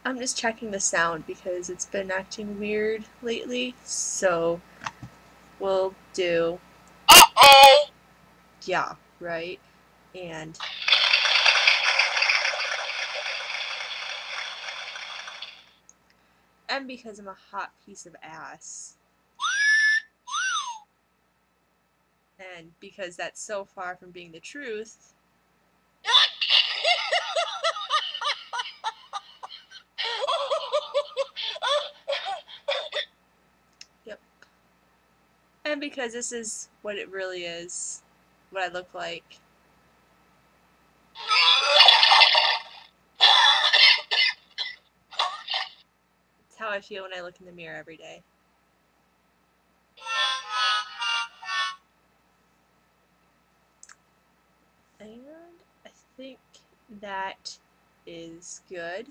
I'm just checking the sound because it's been acting weird lately. So we'll do, Uh-oh! yeah, right? And because I'm a hot piece of ass. And because that's so far from being the truth. Yep. And because this is what it really is, what I look like. It's how I feel when I look in the mirror every day. And I think that is good.